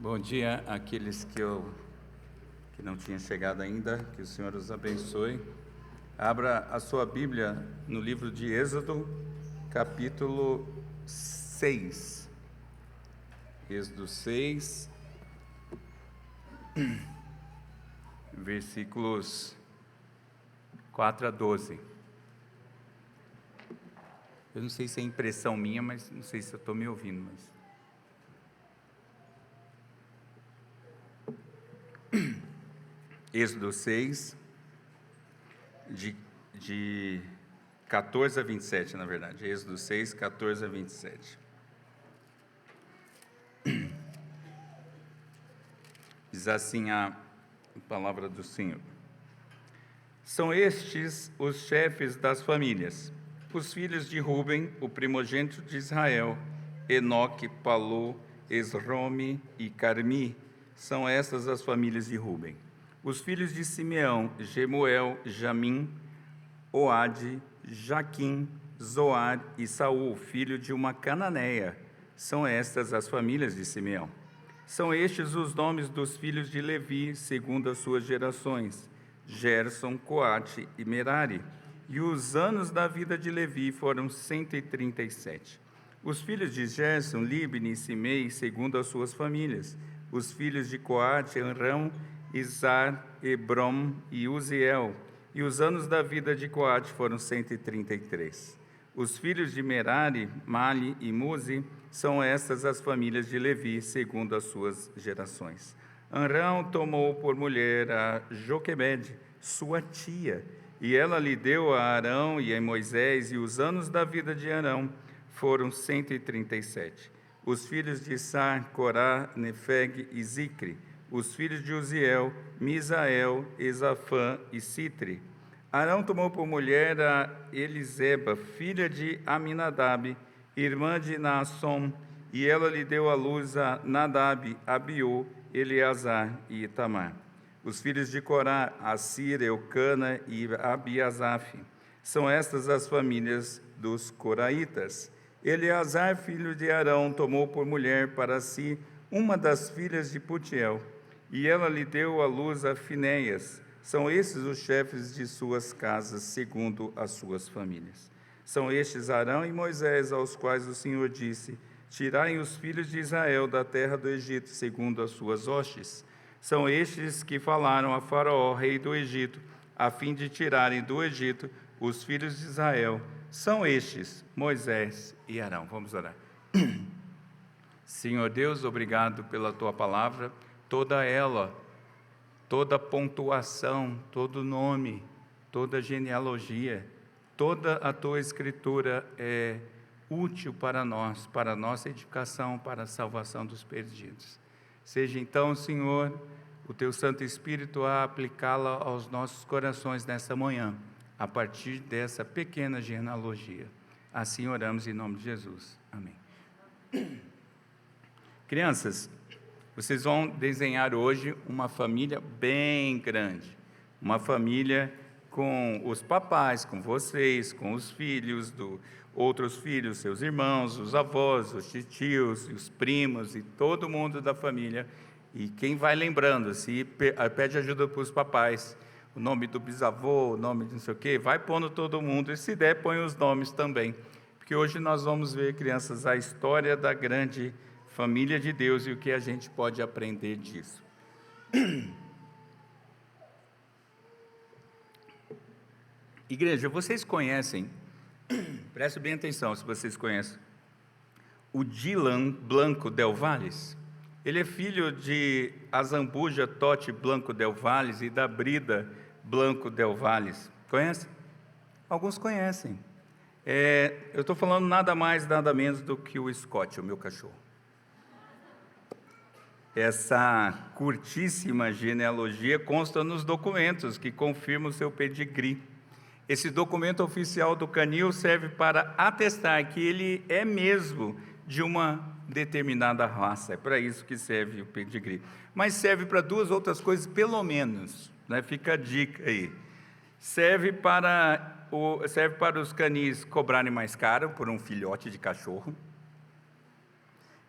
Bom dia àqueles que não tinham chegado ainda, que o Senhor os abençoe. Abra a sua Bíblia no livro de Êxodo, capítulo 6. Êxodo 6, versículos 4 a 12. Eu não sei se é impressão minha, mas não sei se eu estou me ouvindo, mas... Êxodo 6, de 14 a 27, na verdade. Êxodo 6, 14 a 27. Diz assim a palavra do Senhor. São estes os chefes das famílias, os filhos de Ruben, o primogênito de Israel, Enoque, Palú, Esrome e Carmi. São estas as famílias de Ruben. Os filhos de Simeão, Gemuel, Jamim, Oade, Jaquim, Zoar e Saul, filho de uma cananeia. São estas as famílias de Simeão. São estes os nomes dos filhos de Levi, segundo as suas gerações: Gerson, Coate e Merari. E os anos da vida de Levi foram 137. Os filhos de Gerson, Libni e Simei, segundo as suas famílias. Os filhos de Coate, Amrão, Izar, Hebrom e Uziel. E os anos da vida de Coate foram 133. Os filhos de Merari, Mali e Muzi, são estas as famílias de Levi, segundo as suas gerações. Amrão tomou por mulher a Joquebede, sua tia, e ela lhe deu a Arão e a Moisés, e os anos da vida de Arão foram 137. Os filhos de Sar, Corá, Nefeg e Zicre. Os filhos de Uziel, Misael, Esafã e Citri. Arão tomou por mulher a Eliseba, filha de Aminadab, irmã de Naasson, e ela lhe deu à luz a Nadab, Abiú, Eleazar e Itamar. Os filhos de Corá, Assir, Eucana e Abiasaf. São estas as famílias dos coraitas. Eleazar, filho de Arão, tomou por mulher para si uma das filhas de Putiel, e ela lhe deu à luz a Finéias. São estes os chefes de suas casas, segundo as suas famílias. São estes Arão e Moisés, aos quais o Senhor disse: tirai os filhos de Israel da terra do Egito, segundo as suas hostes. São estes que falaram a Faraó, rei do Egito, a fim de tirarem do Egito os filhos de Israel. São estes Moisés e Arão. Vamos orar. Senhor Deus, obrigado pela tua palavra, toda ela, toda pontuação, todo nome, toda genealogia, toda a tua escritura é útil para nós, para a nossa edificação, para a salvação dos perdidos. Seja então, Senhor, o teu Santo Espírito a aplicá-la aos nossos corações nessa manhã, a partir dessa pequena genealogia. Assim oramos em nome de Jesus. Amém. Crianças, vocês vão desenhar hoje uma família bem grande, uma família com os papais, com vocês, com os filhos, outros filhos, seus irmãos, os avós, os tios, os primos e todo mundo da família. E quem vai lembrando, se pede ajuda para os papais, o nome do bisavô, o nome de não sei o quê, vai pondo todo mundo, e se der, põe os nomes também. Porque hoje nós vamos ver, crianças, a história da grande família de Deus e o que a gente pode aprender disso. Igreja, vocês conhecem, prestem bem atenção se vocês conhecem, o Dylan Blanco Del Valles? Ele é filho de Azambuja Totti Blanco Del Valles e da Brida Blanco Del Valles. Conhece? Alguns conhecem. Eu estou falando nada mais, nada menos do que o Scott, o meu cachorro. Essa curtíssima genealogia consta nos documentos que confirmam o seu pedigree. Esse documento oficial do canil serve para atestar que ele é mesmo de uma determinada raça. É para isso que serve o pedigree. Mas serve para duas outras coisas, pelo menos, né? Fica a dica aí. Serve para os canis cobrarem mais caro por um filhote de cachorro.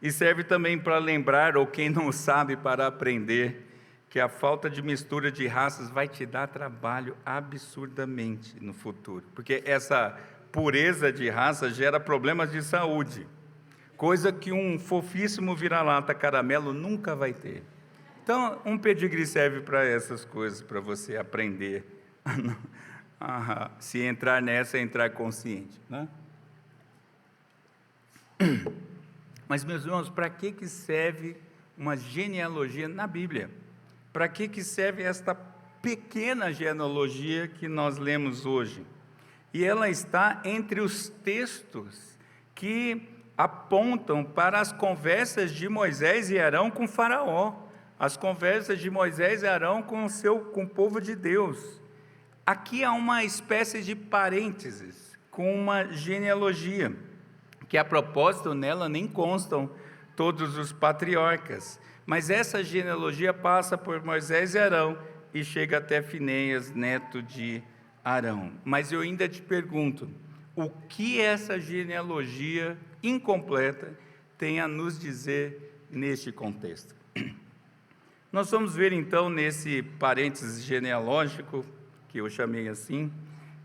E serve também para lembrar, ou quem não sabe, para aprender, que a falta de mistura de raças vai te dar trabalho absurdamente no futuro. Porque essa pureza de raça gera problemas de saúde, coisa que um fofíssimo vira-lata caramelo nunca vai ter. Então, um pedigree serve para essas coisas, para você aprender se entrar nessa, entrar consciente, né? Mas, meus irmãos, para que serve uma genealogia na Bíblia? Para que serve esta pequena genealogia que nós lemos hoje? E ela está entre os textos que apontam para as conversas de Moisés e Arão com Faraó, as conversas de Moisés e Arão com o povo de Deus. Aqui há uma espécie de parênteses com uma genealogia, que a propósito nela nem constam todos os patriarcas, mas essa genealogia passa por Moisés e Arão e chega até Finéias, neto de Arão. Mas eu ainda te pergunto, o que essa genealogia incompleta tem a nos dizer neste contexto? Nós vamos ver então nesse parênteses genealógico, que eu chamei assim,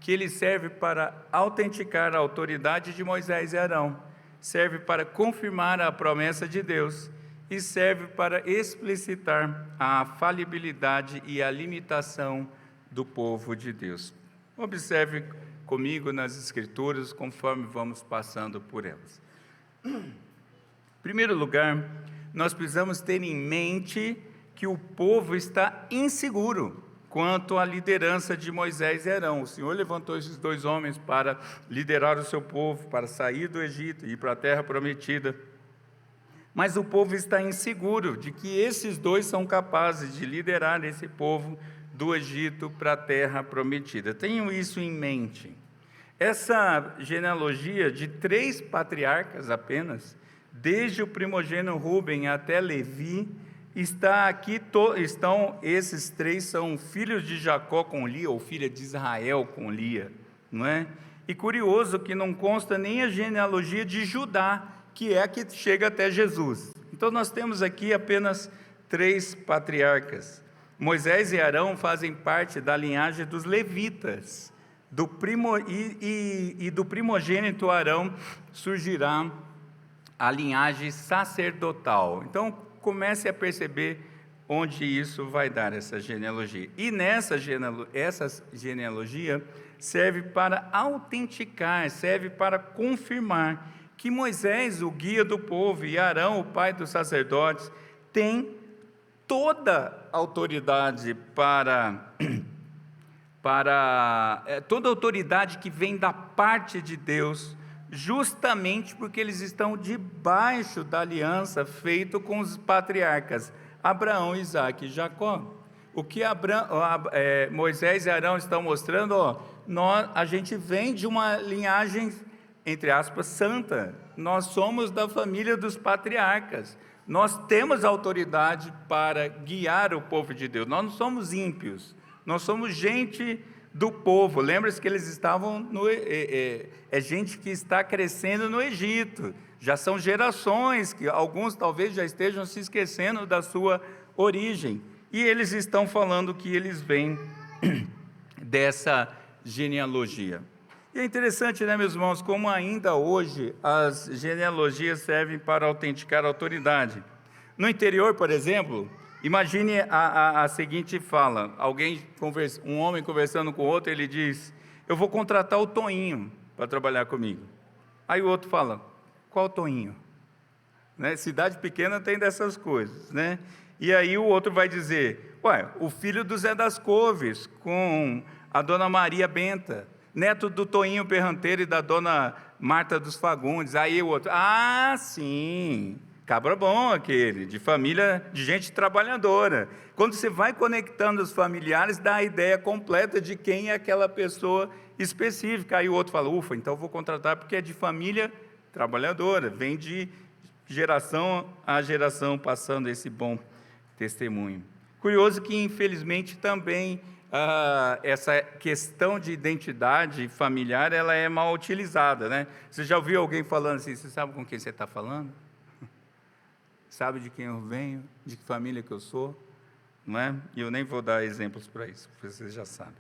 que ele serve para autenticar a autoridade de Moisés e Arão, serve para confirmar a promessa de Deus e serve para explicitar a falibilidade e a limitação do povo de Deus. Observe comigo nas Escrituras, conforme vamos passando por elas. Em primeiro lugar, nós precisamos ter em mente que o povo está inseguro quanto à liderança de Moisés e Arão. O Senhor levantou esses dois homens para liderar o seu povo, para sair do Egito e ir para a terra prometida. Mas o povo está inseguro de que esses dois são capazes de liderar esse povo do Egito para a terra prometida. Tenham isso em mente. Essa genealogia de 3 patriarcas apenas, desde o primogênito Rúben até Levi, está aqui, esses 3 são filhos de Jacó com Lia, ou filha de Israel com Lia, não é? E curioso que não consta nem a genealogia de Judá, que é a que chega até Jesus. Então nós temos aqui apenas 3 patriarcas. Moisés e Arão fazem parte da linhagem dos levitas, do primogênito Arão surgirá a linhagem sacerdotal. Então comece a perceber onde isso vai dar, essa genealogia. E essa genealogia serve para autenticar, serve para confirmar que Moisés, o guia do povo, e Arão, o pai dos sacerdotes, tem toda a autoridade toda a autoridade que vem da parte de Deus, justamente porque eles estão debaixo da aliança feita com os patriarcas Abraão, Isaque e Jacó. O que Moisés e Arão estão mostrando, a gente vem de uma linhagem, entre aspas, santa. Nós somos da família dos patriarcas. Nós temos autoridade para guiar o povo de Deus. Nós não somos ímpios, nós somos gente do povo. Lembra-se que eles estavam gente que está crescendo no Egito. Já são gerações que alguns talvez já estejam se esquecendo da sua origem. E eles estão falando que eles vêm dessa genealogia. E é interessante, né, meus irmãos, como ainda hoje as genealogias servem para autenticar a autoridade. No interior, por exemplo, imagine a seguinte fala: um homem conversando com outro, ele diz: eu vou contratar o Toinho para trabalhar comigo. Aí o outro fala: qual Toinho? Né? Cidade pequena tem dessas coisas, né? E aí o outro vai dizer: o filho do Zé das Couves, com a dona Maria Benta, neto do Toinho Perranteiro e da dona Marta dos Fagundes. Aí o outro: sim, cabra bom aquele, de família, de gente trabalhadora. Quando você vai conectando os familiares, dá a ideia completa de quem é aquela pessoa específica. Aí o outro fala: ufa, então eu vou contratar porque é de família trabalhadora, vem de geração a geração passando esse bom testemunho. Curioso que, infelizmente, também essa questão de identidade familiar, ela é mal utilizada, né? Você já ouviu alguém falando assim: você sabe com quem você está falando? sabe de quem eu venho, de que família que eu sou, não é? E eu nem vou dar exemplos para isso, porque vocês já sabem.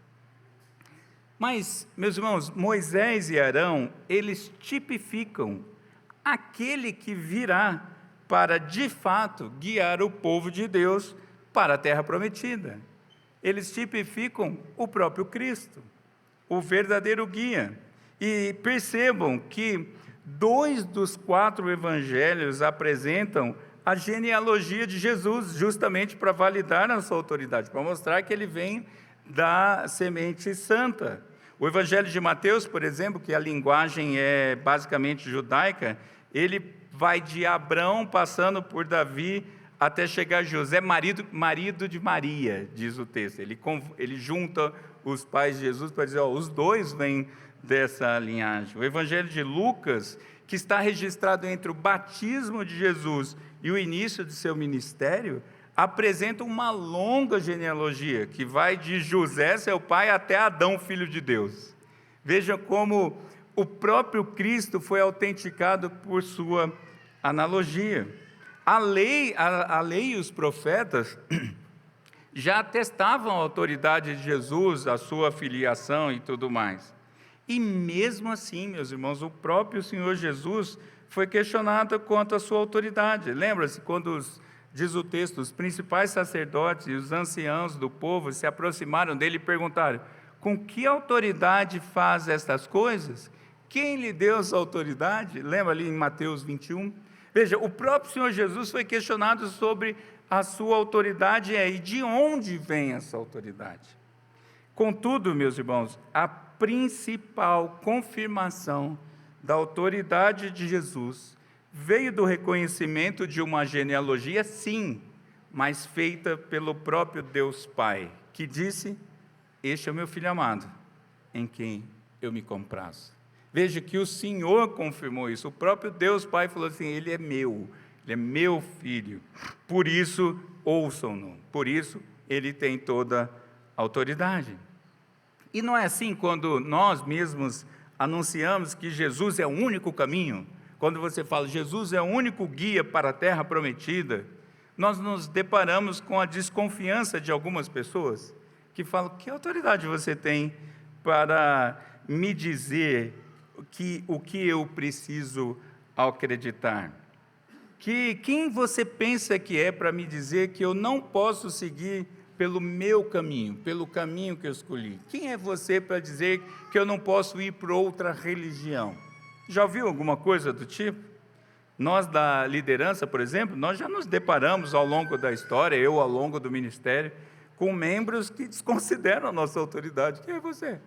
Mas, meus irmãos, Moisés e Arão, eles tipificam aquele que virá para, de fato, guiar o povo de Deus para a terra prometida. Eles tipificam o próprio Cristo, o verdadeiro guia. E percebam que 2 dos 4 evangelhos apresentam a genealogia de Jesus, justamente para validar a sua autoridade, para mostrar que ele vem da semente santa. O evangelho de Mateus, por exemplo, que a linguagem é basicamente judaica, ele vai de Abrão, passando por Davi, até chegar a José, marido de Maria, diz o texto. Ele junta os pais de Jesus para dizer, os dois vêm dessa linhagem. O evangelho de Lucas, que está registrado entre o batismo de Jesus e o início de seu ministério, apresenta uma longa genealogia, que vai de José, seu pai, até Adão, filho de Deus. Veja como o próprio Cristo foi autenticado por sua analogia. A lei e os profetas já atestavam a autoridade de Jesus, a sua filiação e tudo mais. E mesmo assim, meus irmãos, o próprio Senhor Jesus foi questionado quanto à sua autoridade. Lembra-se quando diz o texto, os principais sacerdotes e os anciãos do povo se aproximaram dele e perguntaram, com que autoridade faz estas coisas? Quem lhe deu essa autoridade? Lembra ali em Mateus 21? Veja, o próprio Senhor Jesus foi questionado sobre a sua autoridade e de onde vem essa autoridade. Contudo, meus irmãos, a principal confirmação da autoridade de Jesus veio do reconhecimento de uma genealogia, sim, mas feita pelo próprio Deus Pai, que disse, este é o meu filho amado, em quem eu me comprazo. Veja que o Senhor confirmou isso, o próprio Deus Pai falou assim, ele é meu filho, por isso ouçam-no, por isso ele tem toda a autoridade. E não é assim quando nós mesmos anunciamos que Jesus é o único caminho, quando você fala Jesus é o único guia para a terra prometida, nós nos deparamos com a desconfiança de algumas pessoas, que falam, que autoridade você tem para me dizer o que eu preciso acreditar? Quem você pensa que é para me dizer que eu não posso seguir pelo meu caminho, pelo caminho que eu escolhi? Quem é você para dizer que eu não posso ir para outra religião? Já ouviu alguma coisa do tipo? Nós da liderança, por exemplo, nós já nos deparamos ao longo da história, eu ao longo do ministério, com membros que desconsideram a nossa autoridade. Quem é você?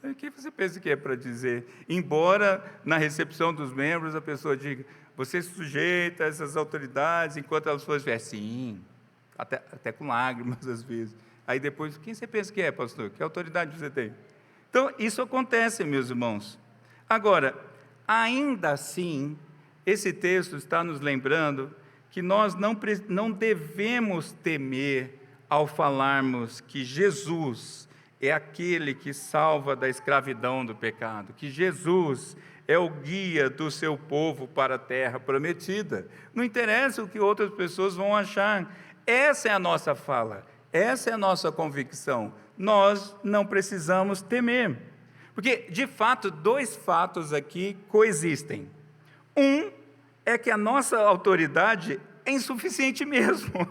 O que você pensa que é para dizer? Embora na recepção dos membros a pessoa diga, você se sujeita a essas autoridades enquanto elas forem sim, até com lágrimas às vezes. Aí depois, quem você pensa que é, pastor? Que autoridade você tem? Então, isso acontece, meus irmãos. Agora, ainda assim, esse texto está nos lembrando que nós não devemos temer ao falarmos que Jesus é aquele que salva da escravidão do pecado, que Jesus é o guia do seu povo para a terra prometida. Não interessa o que outras pessoas vão achar, essa é a nossa fala, essa é a nossa convicção, nós não precisamos temer, porque de fato, 2 fatos aqui coexistem. Um é que a nossa autoridade é insuficiente mesmo.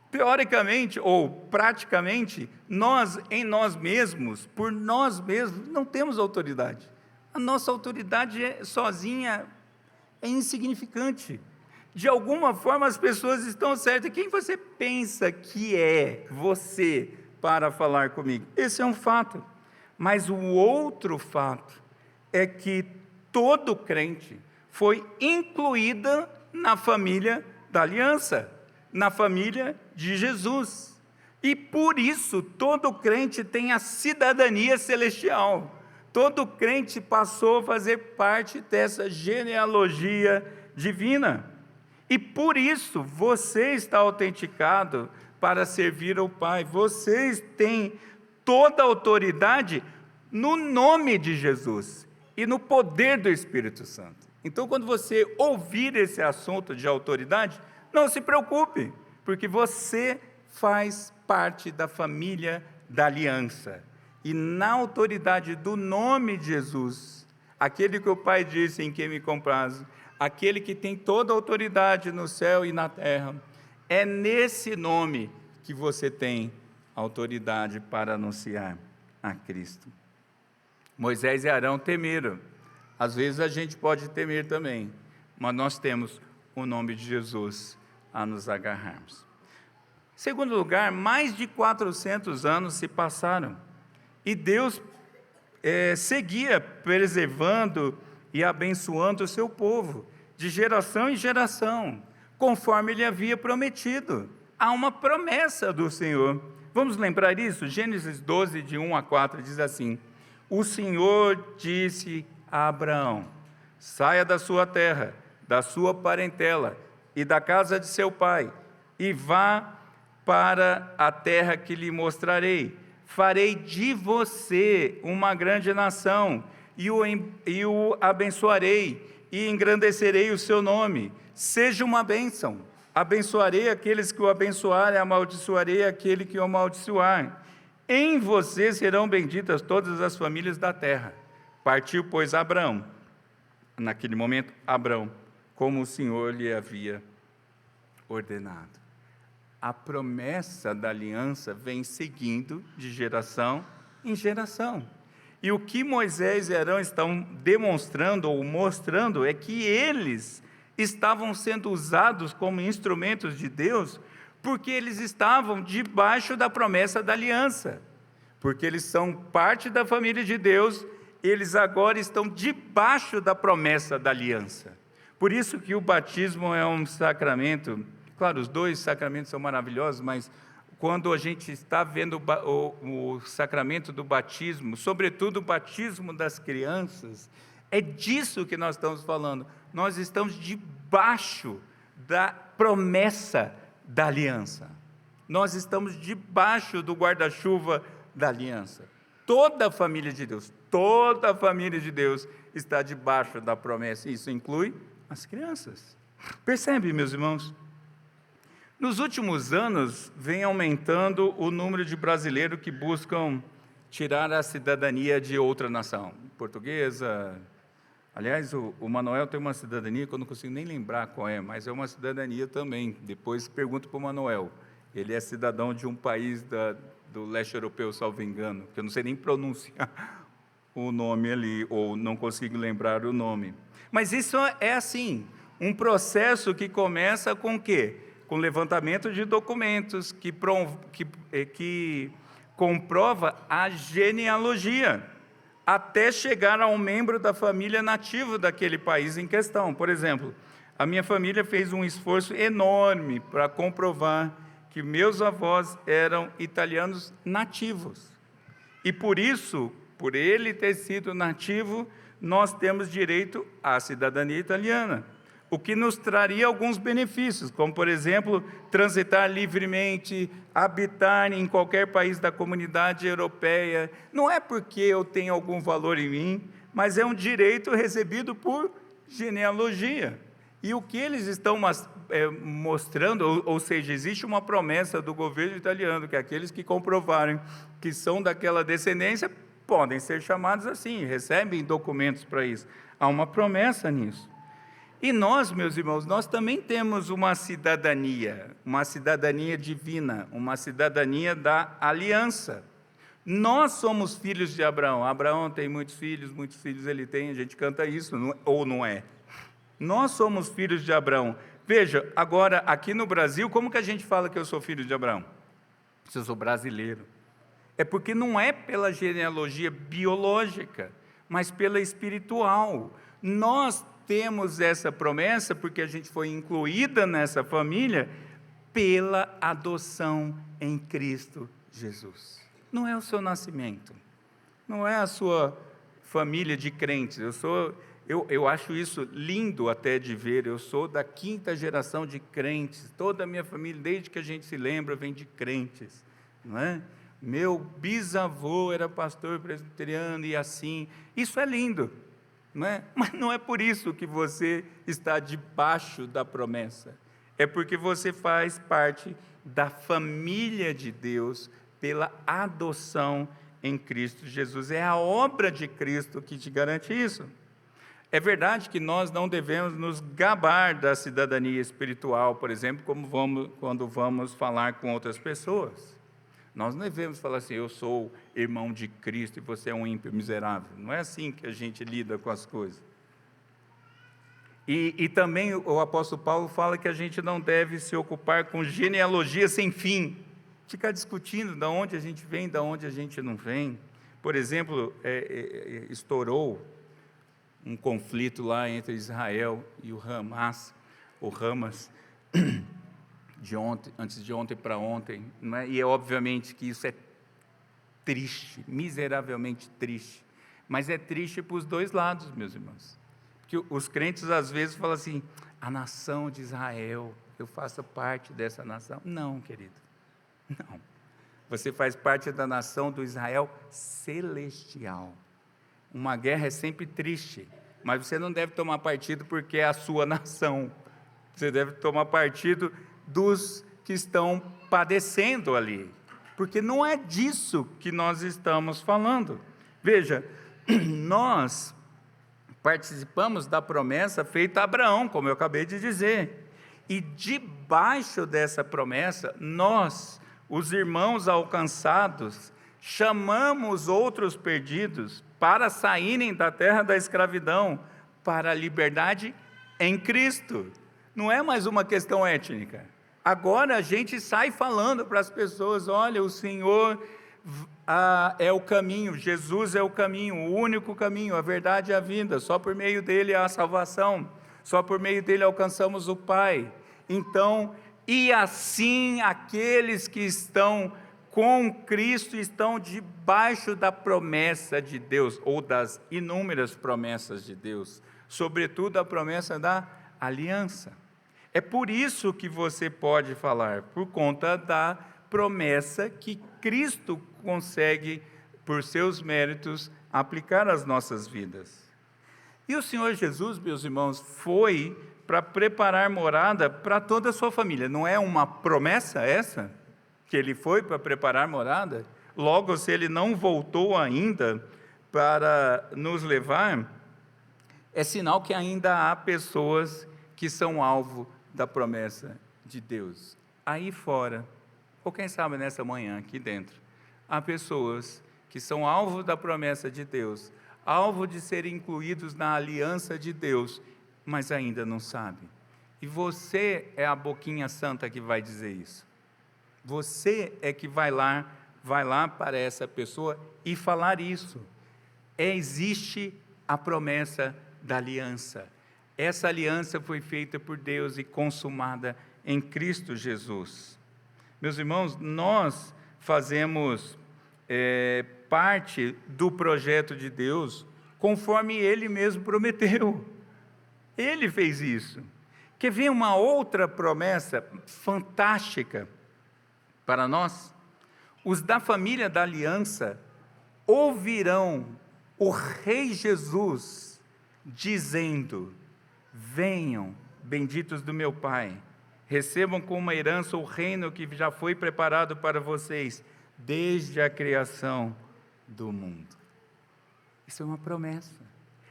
Teoricamente ou praticamente, nós em nós mesmos, por nós mesmos, não temos autoridade. A nossa autoridade sozinha é insignificante. De alguma forma as pessoas estão certas. Quem você pensa que é você para falar comigo? Esse é um fato. Mas o outro fato é que todo crente foi incluída na família da aliança, na família de Jesus. E por isso, todo crente tem a cidadania celestial. Todo crente passou a fazer parte dessa genealogia divina. E por isso, você está autenticado para servir ao Pai. Vocês têm toda a autoridade no nome de Jesus e no poder do Espírito Santo. Então, quando você ouvir esse assunto de autoridade, não se preocupe, porque você faz parte da família da aliança. E na autoridade do nome de Jesus, aquele que o Pai disse em quem me comprazo, aquele que tem toda a autoridade no céu e na terra, é nesse nome que você tem autoridade para anunciar a Cristo. Moisés e Arão temeram. Às vezes a gente pode temer também, mas nós temos o nome de Jesus a nos agarrarmos. Segundo lugar, mais de 400 anos se passaram e Deus seguia preservando e abençoando o seu povo, de geração em geração, conforme Ele havia prometido. Há uma promessa do Senhor. Vamos lembrar isso? Gênesis 12, de 1 a 4, diz assim: o Senhor disse a Abraão: saia da sua terra, da sua parentela e da casa de seu pai, e vá para a terra que lhe mostrarei. Farei de você uma grande nação, e o abençoarei, e engrandecerei o seu nome. Seja uma bênção. Abençoarei aqueles que o abençoarem, amaldiçoarei aquele que o amaldiçoar. Em você serão benditas todas as famílias da terra. Partiu, pois, Abraão, naquele momento, Abraão, como o Senhor lhe havia ordenado. A promessa da aliança vem seguindo de geração em geração. E o que Moisés e Arão estão demonstrando ou mostrando é que eles estavam sendo usados como instrumentos de Deus, porque eles estavam debaixo da promessa da aliança, porque eles são parte da família de Deus, eles agora estão debaixo da promessa da aliança. Por isso que o batismo é um sacramento, claro, os dois sacramentos são maravilhosos, mas quando a gente está vendo o sacramento do batismo, sobretudo o batismo das crianças, é disso que nós estamos falando. Nós estamos debaixo da promessa da aliança. Nós estamos debaixo do guarda-chuva da aliança. Toda a família de Deus está debaixo da promessa. Isso inclui as crianças. Percebe, meus irmãos? Nos últimos anos, vem aumentando o número de brasileiros que buscam tirar a cidadania de outra nação. Portuguesa. Aliás, o Manuel tem uma cidadania que eu não consigo nem lembrar qual é, mas é uma cidadania também. Depois pergunto para o Manuel. Ele é cidadão de um país do leste europeu, salvo engano, que eu não sei nem pronunciar o nome ali, ou não consigo lembrar o nome. Mas isso é assim, um processo que começa com o quê? Com levantamento de documentos, que comprova a genealogia, até chegar a um membro da família nativo daquele país em questão. Por exemplo, a minha família fez um esforço enorme para comprovar que meus avós eram italianos nativos. E por isso, por ele ter sido nativo, nós temos direito à cidadania italiana, o que nos traria alguns benefícios, como, por exemplo, transitar livremente, habitar em qualquer país da comunidade europeia. Não é porque eu tenho algum valor em mim, mas é um direito recebido por genealogia. E o que eles estão mostrando, ou seja, existe uma promessa do governo italiano, que aqueles que comprovarem que são daquela descendência, podem ser chamados assim, recebem documentos para isso. Há uma promessa nisso. E nós, meus irmãos, nós também temos uma cidadania divina, uma cidadania da aliança. Nós somos filhos de Abraão. Abraão tem muitos filhos ele tem, a gente canta isso, ou não é? Nós somos filhos de Abraão. Veja, agora, aqui no Brasil, como que a gente fala que eu sou filho de Abraão? Se eu sou brasileiro. É porque não é pela genealogia biológica, mas pela espiritual. Nós temos essa promessa porque a gente foi incluída nessa família pela adoção em Cristo Jesus. Não é o seu nascimento, não é a sua família de crentes. Eu acho isso lindo até de ver. Eu sou da 5ª geração de crentes. Toda a minha família, desde que a gente se lembra, vem de crentes, não é? Meu bisavô era pastor presbiteriano e assim. Isso é lindo. não é? Mas não é por isso que você está debaixo da promessa. É porque você faz parte da família de Deus pela adoção em Cristo Jesus. É a obra de Cristo que te garante isso. É verdade que nós não devemos nos gabar da cidadania espiritual, por exemplo, quando vamos falar com outras pessoas. Nós não devemos falar assim, eu sou irmão de Cristo e você é um ímpio miserável. Não é assim que a gente lida com as coisas. E também o apóstolo Paulo fala que a gente não deve se ocupar com genealogia sem fim. Ficar discutindo de onde a gente vem, de onde a gente não vem. Por exemplo, estourou um conflito lá entre Israel e o Hamas, antes de ontem para ontem, não é? E é obviamente que isso é triste, miseravelmente triste, mas é triste para os dois lados, meus irmãos, porque os crentes às vezes falam assim, a nação de Israel, eu faço parte dessa nação. Não, querido, não, você faz parte da nação do Israel celestial. Uma guerra é sempre triste, mas você não deve tomar partido porque é a sua nação, você deve tomar partido dos que estão padecendo ali, porque não é disso que nós estamos falando. Veja, nós participamos da promessa feita a Abraão, como eu acabei de dizer, e debaixo dessa promessa, nós, os irmãos alcançados, chamamos outros perdidos para saírem da terra da escravidão, para a liberdade em Cristo. Não é mais uma questão étnica. Agora a gente sai falando para as pessoas, olha, o Senhor é o caminho, Jesus é o caminho, o único caminho, a verdade e a vida, só por meio dele há a salvação, só por meio dele alcançamos o Pai. Então, e assim aqueles que estão com Cristo estão debaixo da promessa de Deus, ou das inúmeras promessas de Deus, sobretudo a promessa da aliança. É por isso que você pode falar, por conta da promessa que Cristo consegue, por seus méritos, aplicar às nossas vidas. E o Senhor Jesus, meus irmãos, foi para preparar morada para toda a sua família. Não é uma promessa essa? Que ele foi para preparar morada? Logo, se ele não voltou ainda para nos levar, é sinal que ainda há pessoas que são alvo da promessa de Deus. Aí fora, ou quem sabe nessa manhã, aqui dentro, há pessoas que são alvo da promessa de Deus, alvo de serem incluídos na aliança de Deus, mas ainda não sabem. E você é a boquinha santa que vai dizer isso. Você é que vai lá para essa pessoa e falar isso. Existe a promessa da aliança. Essa aliança foi feita por Deus e consumada em Cristo Jesus. Meus irmãos, nós fazemos parte do projeto de Deus, conforme Ele mesmo prometeu. Ele fez isso. Quer ver uma outra promessa fantástica para nós? Os da família da aliança ouvirão o Rei Jesus dizendo: venham, benditos do meu Pai, recebam como uma herança o reino que já foi preparado para vocês desde a criação do mundo. Isso é uma promessa,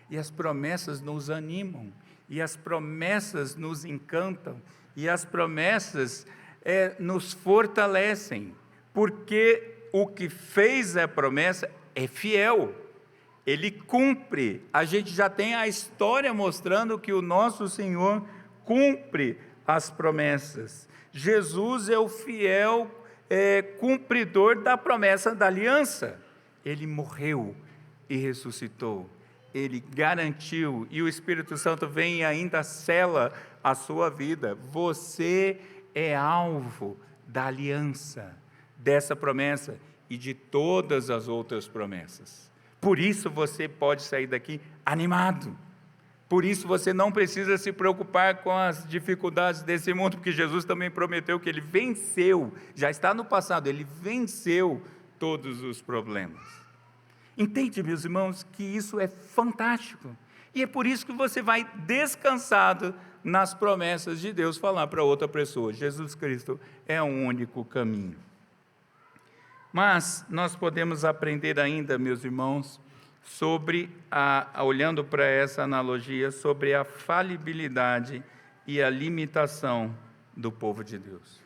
e as promessas nos animam, e as promessas nos encantam, e as promessas nos fortalecem, porque o que fez a promessa é fiel, Ele cumpre. A gente já tem a história mostrando que o nosso Senhor cumpre as promessas. Jesus é o fiel cumpridor da promessa da aliança. Ele morreu e ressuscitou. Ele garantiu, e o Espírito Santo vem e ainda sela a sua vida. Você é alvo da aliança, dessa promessa e de todas as outras promessas. Por isso você pode sair daqui animado. Por isso você não precisa se preocupar com as dificuldades desse mundo, porque Jesus também prometeu que Ele venceu, já está no passado, Ele venceu todos os problemas. Entende, meus irmãos, que isso é fantástico? E é por isso que você vai descansado nas promessas de Deus falar para outra pessoa: Jesus Cristo é o único caminho. Mas nós podemos aprender ainda, meus irmãos, sobre olhando para essa analogia, sobre a falibilidade e a limitação do povo de Deus.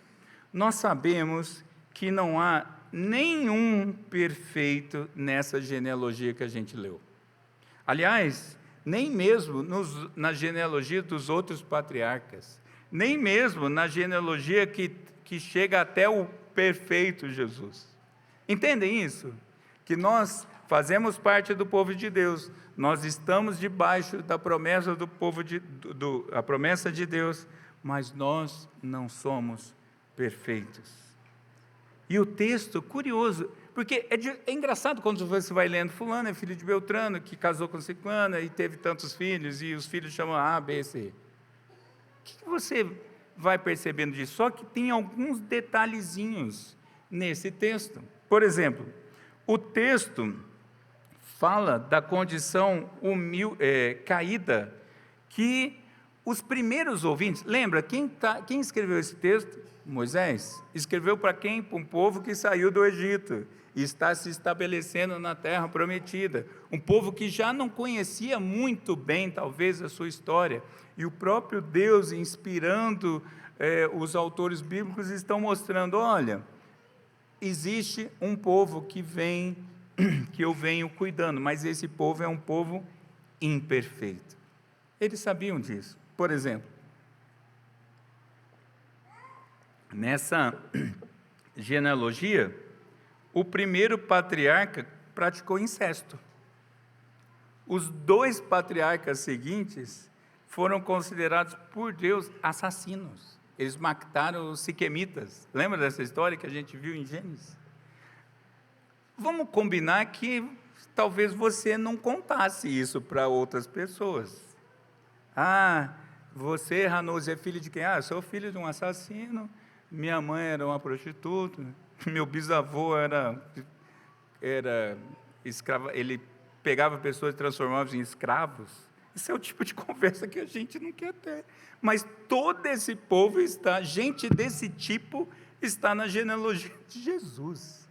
Nós sabemos que não há nenhum perfeito nessa genealogia que a gente leu. Aliás, nem mesmo na genealogia dos outros patriarcas, nem mesmo na genealogia que chega até o perfeito Jesus. Entendem isso? Que nós fazemos parte do povo de Deus, nós estamos debaixo da promessa do povo a promessa de Deus, mas nós não somos perfeitos. E o texto, curioso, porque é engraçado quando você vai lendo: fulano é filho de Beltrano, que casou com ciclana e teve tantos filhos, e os filhos chamam A, B, C. O que você vai percebendo disso? Só que tem alguns detalhezinhos nesse texto. Por exemplo, o texto fala da condição caída, que os primeiros ouvintes, lembra, quem escreveu esse texto? Moisés. Escreveu para quem? Para um povo que saiu do Egito e está se estabelecendo na terra prometida, um povo que já não conhecia muito bem, talvez, a sua história, e o próprio Deus, inspirando os autores bíblicos, estão mostrando: olha, existe um povo que eu venho cuidando, mas esse povo é um povo imperfeito. Eles sabiam disso. Por exemplo, nessa genealogia, o primeiro patriarca praticou incesto. Os 2 patriarcas seguintes foram considerados por Deus assassinos. Eles mataram os siquemitas. Lembra dessa história que a gente viu em Gênesis? Vamos combinar que talvez você não contasse isso para outras pessoas. Você, Ranose, é filho de quem? Eu sou filho de um assassino, minha mãe era uma prostituta, meu bisavô era escravo, ele pegava pessoas e transformava em escravos. Isso é o tipo de conversa que a gente não quer ter. Mas todo esse povo gente desse tipo está na genealogia de Jesus.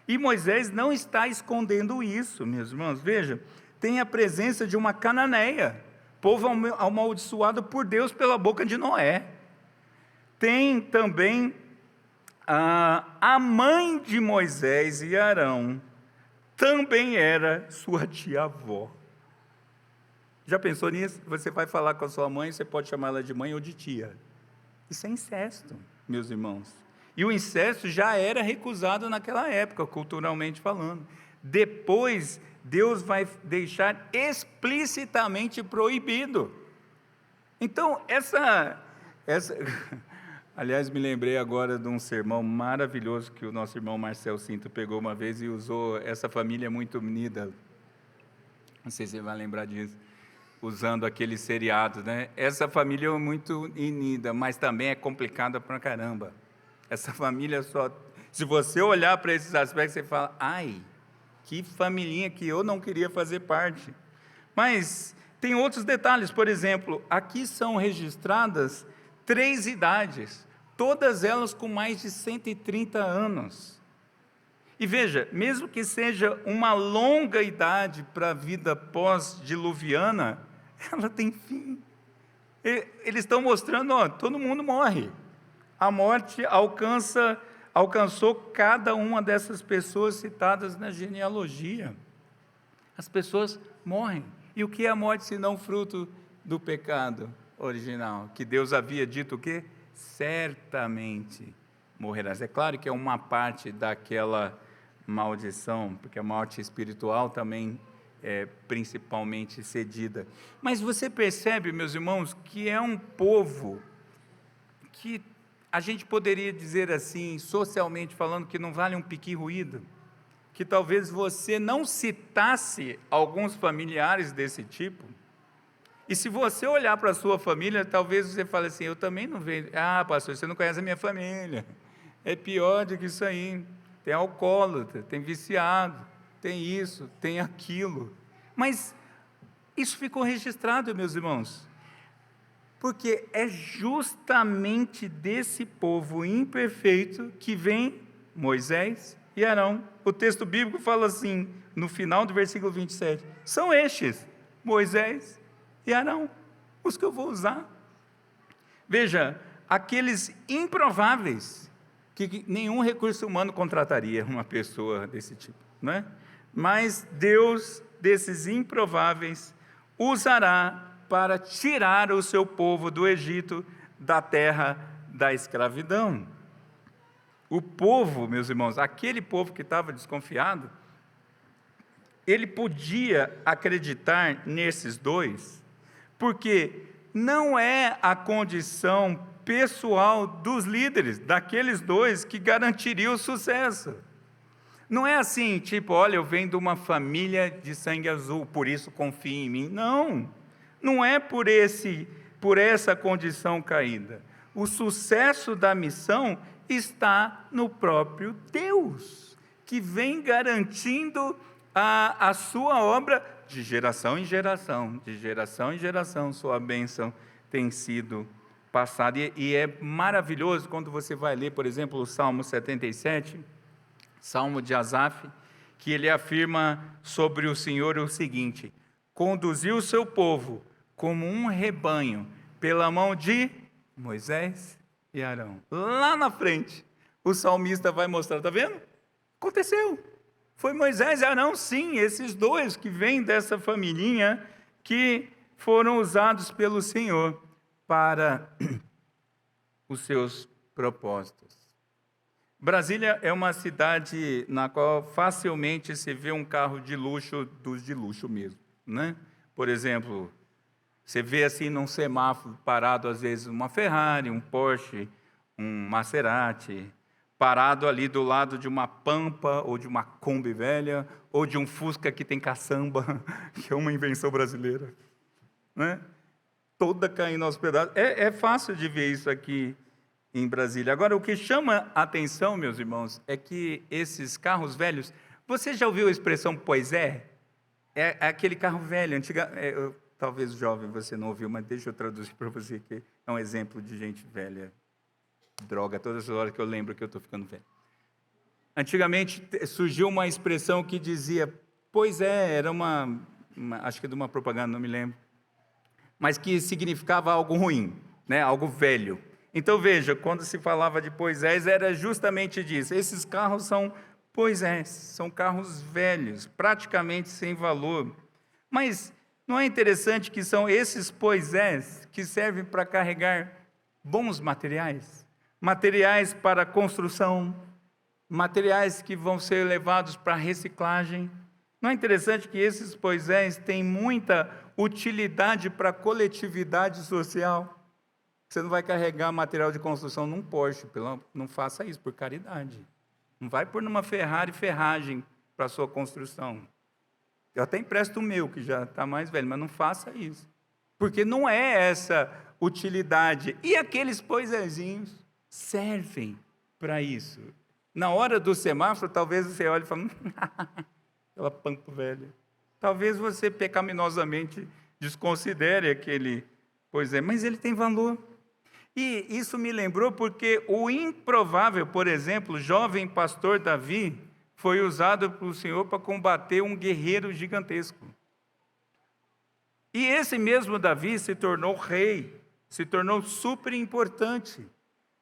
E Moisés não está escondendo isso, meus irmãos. Veja, tem a presença de uma cananeia, povo amaldiçoado por Deus pela boca de Noé. Tem também a mãe de Moisés e Arão, também era sua tia-avó. Já pensou nisso? Você vai falar com a sua mãe, você pode chamar ela de mãe ou de tia. Isso é incesto, meus irmãos. E o incesto já era recusado naquela época, culturalmente falando. Depois, Deus vai deixar explicitamente proibido. Então, aliás, me lembrei agora de um sermão maravilhoso que o nosso irmão Marcel Cinto pegou uma vez e usou: essa família é muito unida. Não sei se você vai lembrar disso. Usando aquele seriado, né? Essa família é muito unida, mas também é complicada pra caramba. Essa família se você olhar para esses aspectos, você fala: ai, que familhinha que eu não queria fazer parte. Mas tem outros detalhes. Por exemplo, aqui são registradas 3 idades, todas elas com mais de 130 anos. E veja, mesmo que seja uma longa idade para a vida pós-diluviana, ela tem fim. Eles estão mostrando: todo mundo morre. A morte alcançou cada uma dessas pessoas citadas na genealogia. As pessoas morrem. E o que é a morte senão fruto do pecado original? Que Deus havia dito o quê? Certamente morrerás. É claro que é uma parte daquela maldição, porque a morte espiritual também é principalmente cedida. Mas você percebe, meus irmãos, que é um povo que a gente poderia dizer assim, socialmente falando, que não vale um piqui ruído, que talvez você não citasse alguns familiares desse tipo, e se você olhar para a sua família, talvez você fale assim: eu também não vejo. Pastor, você não conhece a minha família, é pior do que isso aí, tem alcoólatra, tem viciado, tem isso, tem aquilo. Mas Isso ficou registrado, meus irmãos, porque é justamente desse povo imperfeito que vem Moisés e Arão. O texto bíblico fala assim, no final do versículo 27, são estes, Moisés e Arão, os que eu vou usar. Veja, aqueles improváveis, que nenhum recurso humano contrataria uma pessoa desse tipo, não é? Mas Deus, desses improváveis, usará para tirar o seu povo do Egito, da terra da escravidão. O povo, meus irmãos, aquele povo que estava desconfiado, ele podia acreditar nesses dois, porque não é a condição pessoal dos líderes, daqueles dois, que garantiria o sucesso. Não é assim, tipo, olha, eu venho de uma família de sangue azul, por isso confie em mim. Não é por essa condição caída. O sucesso da missão está no próprio Deus, que vem garantindo a sua obra de geração em geração, sua bênção tem sido passada. E é maravilhoso quando você vai ler, por exemplo, o Salmo 77, Salmo de Asaf, que ele afirma sobre o Senhor o seguinte: conduziu o seu povo como um rebanho pela mão de Moisés e Arão. Lá na frente, o salmista vai mostrar, está vendo? Aconteceu. Foi Moisés e Arão, sim, esses dois que vêm dessa familhinha, que foram usados pelo Senhor para os seus propósitos. Brasília é uma cidade na qual facilmente se vê um carro de luxo, dos de luxo mesmo, né? Por exemplo, você vê assim num semáforo parado às vezes uma Ferrari, um Porsche, um Maserati, parado ali do lado de uma Pampa, ou de uma Kombi velha, ou de um Fusca que tem caçamba, que é uma invenção brasileira, né? Toda caindo aos pedaços. É fácil de ver isso aqui em Brasília. Agora, o que chama a atenção, meus irmãos, é que esses carros velhos, você já ouviu a expressão pois é? É aquele carro velho, talvez jovem você não ouviu, mas deixa eu traduzir para você, que é um exemplo de gente velha. Droga, todas as horas que eu lembro que eu estou ficando velho. Antigamente surgiu uma expressão que dizia, pois é, era acho que de uma propaganda, não me lembro, mas que significava algo ruim, né? Algo velho. Então veja, quando se falava de pois é, era justamente disso. Esses carros são pois é, são carros velhos, praticamente sem valor. Mas não é interessante que são esses pois é que servem para carregar bons materiais? Materiais para construção, materiais que vão ser levados para reciclagem. Não é interessante que esses pois é têm muita utilidade para a coletividade social? Você não vai carregar material de construção num Porsche, não faça isso, por caridade. Não vai pôr numa Ferrari ferragem para a sua construção. Eu até empresto o meu, que já está mais velho, mas não faça isso. Porque não é essa utilidade. E aqueles poisézinhos servem para isso. Na hora do semáforo, talvez você olhe e fale, aquela pampa velha. Talvez você pecaminosamente desconsidere aquele pois é, mas ele tem valor. E isso me lembrou porque o improvável, por exemplo, o jovem pastor Davi, foi usado pelo Senhor para combater um guerreiro gigantesco. E esse mesmo Davi se tornou rei, se tornou super importante.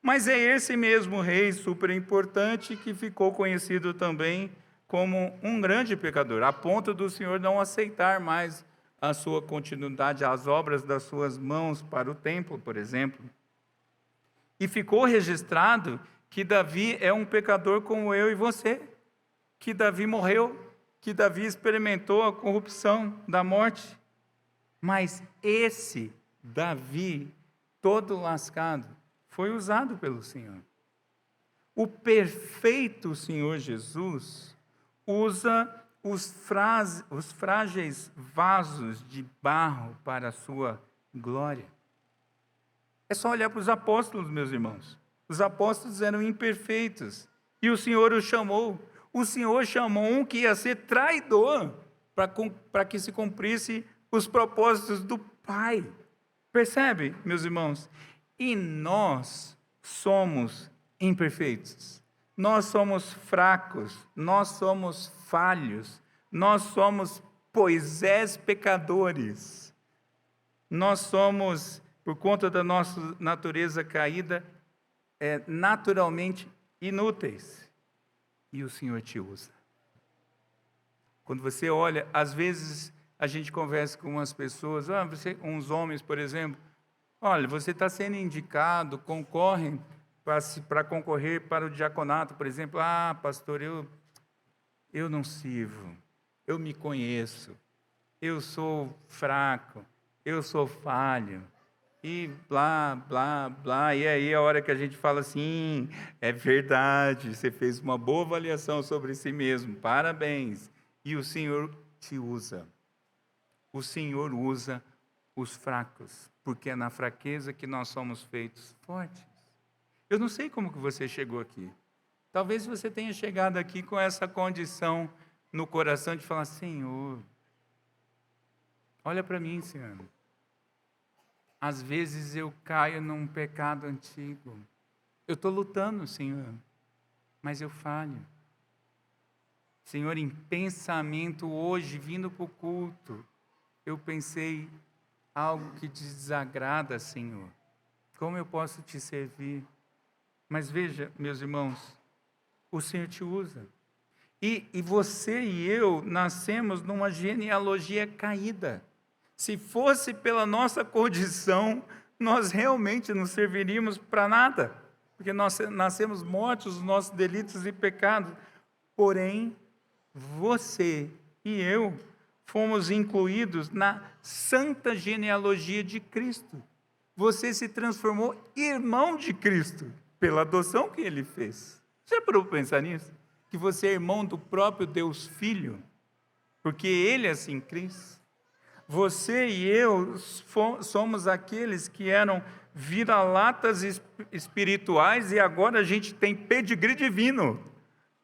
Mas é esse mesmo rei super importante que ficou conhecido também como um grande pecador, a ponto do Senhor não aceitar mais a sua continuidade, as obras das suas mãos para o templo, por exemplo. E ficou registrado que Davi é um pecador como eu e você, que Davi morreu, que Davi experimentou a corrupção da morte. Mas esse Davi, todo lascado, foi usado pelo Senhor. O perfeito Senhor Jesus usa os frágeis vasos de barro para a sua glória. É só olhar para os apóstolos, meus irmãos. Os apóstolos eram imperfeitos e o Senhor os chamou. O Senhor chamou um que ia ser traidor para que se cumprisse os propósitos do Pai. Percebe, meus irmãos? E nós somos imperfeitos. Nós somos fracos, nós somos falhos, nós somos, pois és, pecadores. Nós somos, por conta da nossa natureza caída, naturalmente inúteis. E o Senhor te usa. Quando você olha, às vezes a gente conversa com umas pessoas, uns homens, por exemplo, olha, você está sendo indicado, concorrem para concorrer para o diaconato, por exemplo. Pastor, eu não sirvo, eu me conheço, eu sou fraco, eu sou falho, e blá, blá, blá. E aí a hora que a gente fala assim, é verdade, você fez uma boa avaliação sobre si mesmo, parabéns. E o Senhor te usa. O Senhor usa os fracos, porque é na fraqueza que nós somos feitos fortes. Eu não sei como que você chegou aqui. Talvez você tenha chegado aqui com essa condição no coração de falar, Senhor, olha para mim, Senhor. Às vezes eu caio num pecado antigo. Eu estou lutando, Senhor, mas eu falho. Senhor, em pensamento hoje, vindo para o culto, eu pensei algo que te desagrada, Senhor. Como eu posso te servir? Mas veja, meus irmãos, o Senhor te usa. E você e eu nascemos numa genealogia caída. Se fosse pela nossa condição, nós realmente não serviríamos para nada. Porque nós nascemos mortos dos nossos delitos e pecados. Porém, você e eu fomos incluídos na santa genealogia de Cristo. Você se transformou irmão de Cristo pela adoção que Ele fez. Já parou para pensar nisso? Que você é irmão do próprio Deus Filho, porque Ele assim quis. Você e eu somos aqueles que eram vira-latas espirituais e agora a gente tem pedigree divino.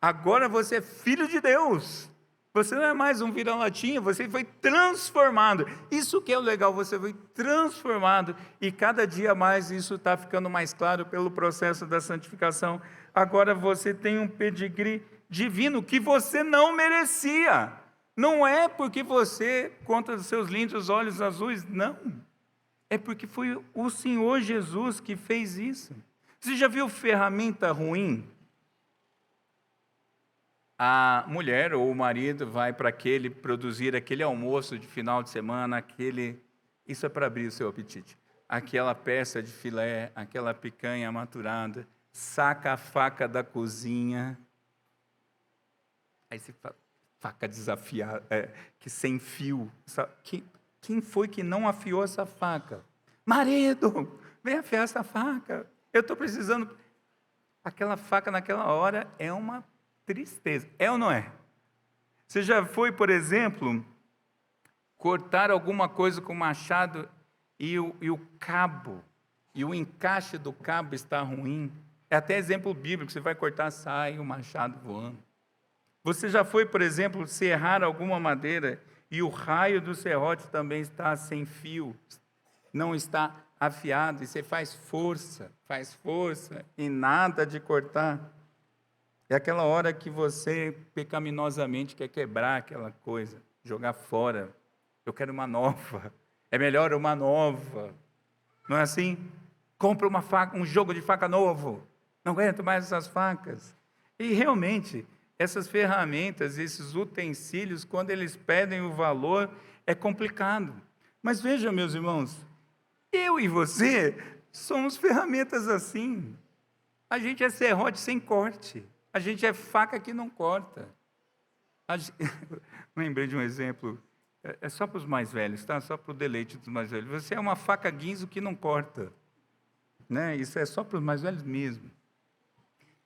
Agora você é filho de Deus. Você não é mais um vira-latinha, você foi transformado. Isso que é o legal, você foi transformado. E cada dia mais isso está ficando mais claro pelo processo da santificação. Agora você tem um pedigree divino que você não merecia. Não é porque você conta dos seus lindos olhos azuis, não. É porque foi o Senhor Jesus que fez isso. Você já viu ferramenta ruim? A mulher ou o marido vai para produzir aquele almoço de final de semana, isso é para abrir o seu apetite. Aquela peça de filé, aquela picanha maturada, saca a faca da cozinha, aí você fala, faca desafiada, que sem fio. Quem foi que não afiou essa faca? Marido, vem afiar essa faca. Eu estou precisando. Aquela faca naquela hora é uma tristeza. É ou não é? Você já foi, por exemplo, cortar alguma coisa com machado e o cabo, e o encaixe do cabo está ruim? É até exemplo bíblico, você vai cortar, sai o machado voando. Você já foi, por exemplo, serrar alguma madeira e o raio do serrote também está sem fio, não está afiado, e você faz força e nada de cortar. É aquela hora que você pecaminosamente quer quebrar aquela coisa, jogar fora. Eu quero uma nova. É melhor uma nova. Não é assim? Compra uma faca, um jogo de faca novo. Não aguento mais essas facas. E realmente, essas ferramentas, esses utensílios, quando eles pedem o valor, é complicado. Mas veja, meus irmãos, eu e você somos ferramentas assim. A gente é serrote sem corte. A gente é faca que não corta. Lembrei de um exemplo, é só para os mais velhos, tá? Só para o deleite dos mais velhos. Você é uma faca guinzo que não corta. Né? Isso é só para os mais velhos mesmo.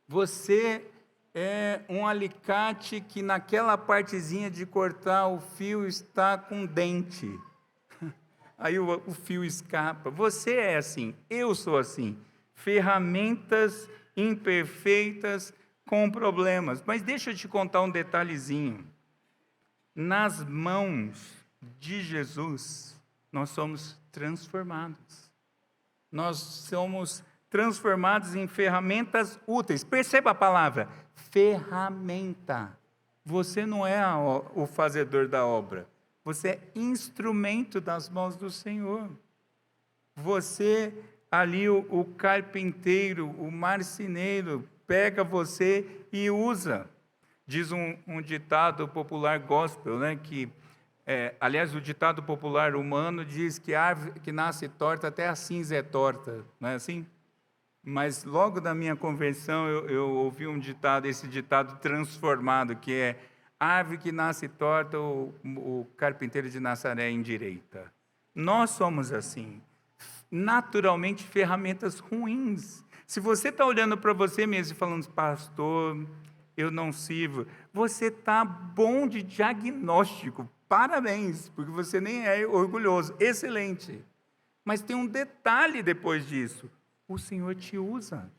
Você é um alicate que naquela partezinha de cortar o fio está com dente. Aí o fio escapa. Você é assim, eu sou assim. Ferramentas imperfeitas, com problemas. Mas deixa eu te contar um detalhezinho. Nas mãos de Jesus, nós somos transformados. Nós somos transformados em ferramentas úteis. Perceba a palavra, ferramenta. Você não é o fazedor da obra. Você é instrumento das mãos do Senhor. Você, ali, o carpinteiro, o marceneiro, pega você e usa. Diz um ditado popular gospel, né, que, aliás, o ditado popular humano diz que a árvore que nasce torta, até a cinza é torta, não é assim? Mas logo da minha conversão eu ouvi um ditado, esse ditado transformado, que é: árvore que nasce torta, o carpinteiro de Nazaré endireita. Nós somos assim, naturalmente ferramentas ruins. Se você está olhando para você mesmo e falando, pastor, eu não sirvo, você está bom de diagnóstico, parabéns, porque você nem é orgulhoso, excelente. Mas tem um detalhe depois disso: o Senhor te usa,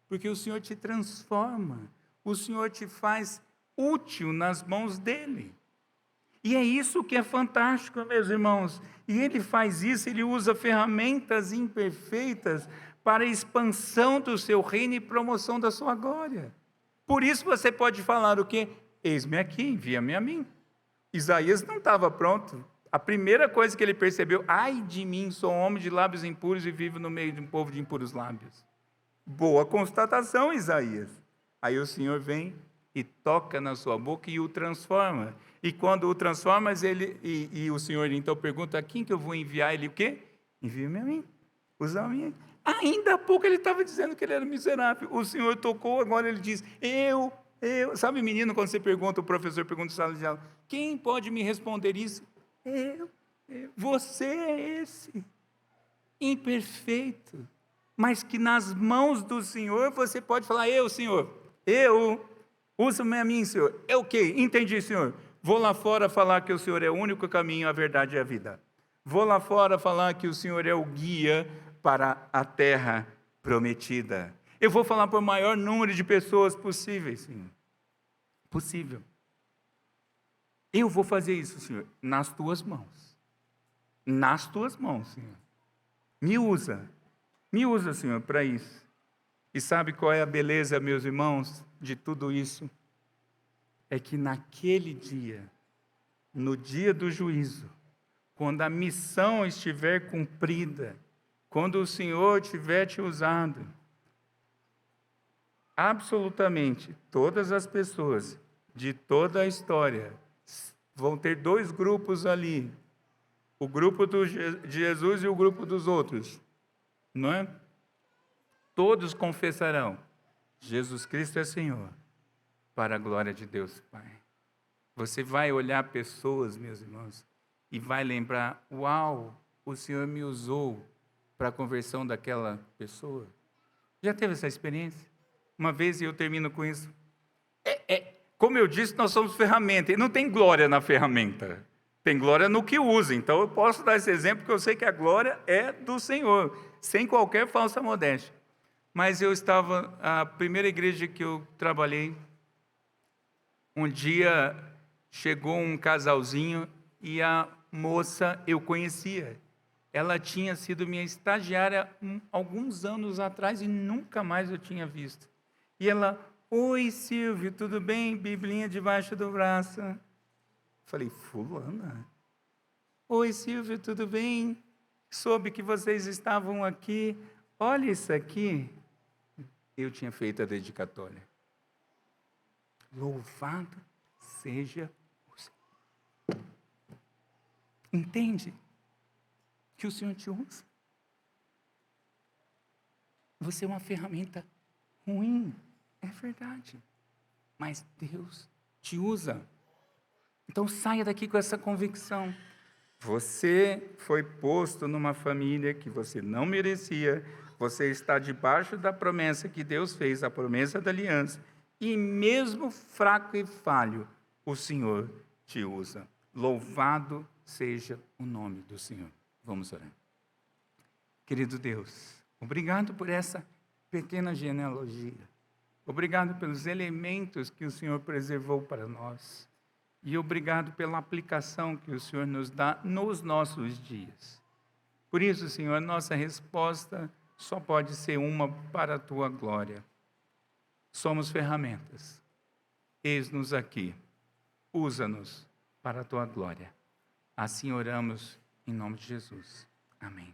porque o Senhor te transforma, o Senhor te faz útil nas mãos dEle. E é isso que é fantástico, meus irmãos. E Ele faz isso, Ele usa ferramentas imperfeitas para a expansão do seu reino e promoção da sua glória. Por isso você pode falar o quê? Eis-me aqui, envia-me a mim. Isaías não estava pronto. A primeira coisa que ele percebeu: ai de mim, sou um homem de lábios impuros e vivo no meio de um povo de impuros lábios. Boa constatação, Isaías. Aí o Senhor vem e toca na sua boca e o transforma. E quando o transforma, o Senhor então pergunta: a quem que eu vou enviar? Ele o quê? Envia-me a mim. Usa a mim. Ainda há pouco ele estava dizendo que ele era miserável. O Senhor tocou, agora ele diz: eu. Sabe, menino, quando você pergunta, o professor pergunta em sala de aula: quem pode me responder isso? Eu. Você é esse, imperfeito, mas que nas mãos do Senhor você pode falar: eu, Senhor, usa-me a mim, Senhor. É o quê? Entendi, Senhor. Vou lá fora falar que o Senhor é o único caminho, a verdade e a vida. Vou lá fora falar que o Senhor é o guia para a terra prometida. Eu vou falar para o maior número de pessoas possíveis, Senhor. Possível. Eu vou fazer isso, Senhor, nas tuas mãos. Nas tuas mãos, Senhor. Me usa, Senhor, para isso. E sabe qual é a beleza, meus irmãos, de tudo isso? É que naquele dia, no dia do juízo, quando a missão estiver cumprida, quando o Senhor tiver te usado, absolutamente todas as pessoas de toda a história vão ter dois grupos ali: o grupo de Jesus e o grupo dos outros, não é? Todos confessarão: Jesus Cristo é Senhor, para a glória de Deus Pai. Você vai olhar pessoas, meus irmãos, e vai lembrar: uau, o Senhor me usou para a conversão daquela pessoa. Já teve essa experiência? Uma vez, e eu termino com isso, como eu disse, nós somos ferramenta, e não tem glória na ferramenta, tem glória no que usa. Então eu posso dar esse exemplo, porque eu sei que a glória é do Senhor, sem qualquer falsa modéstia. Mas eu estava, a primeira igreja que eu trabalhei, um dia chegou um casalzinho e a moça eu conhecia. Ela tinha sido minha estagiária alguns anos atrás e nunca mais eu tinha visto. E ela: oi, Silvio, tudo bem? Biblinha debaixo do braço. Falei: fulana? Oi, Silvio, tudo bem? Soube que vocês estavam aqui. Olha isso aqui. Eu tinha feito a dedicatória. Louvado seja o Senhor. Entende? Que o Senhor te usa. Você é uma ferramenta ruim, é verdade, mas Deus te usa. Então saia daqui com essa convicção: você foi posto numa família que você não merecia, você está debaixo da promessa que Deus fez, a promessa da aliança, e mesmo fraco e falho, o Senhor te usa. Louvado seja o nome do Senhor. Vamos orar. Querido Deus, obrigado por essa pequena genealogia. Obrigado pelos elementos que o Senhor preservou para nós. E obrigado pela aplicação que o Senhor nos dá nos nossos dias. Por isso, Senhor, nossa resposta só pode ser uma para a tua glória. Somos ferramentas. Eis-nos aqui. Usa-nos para a tua glória. Assim oramos em nome de Jesus. Amém.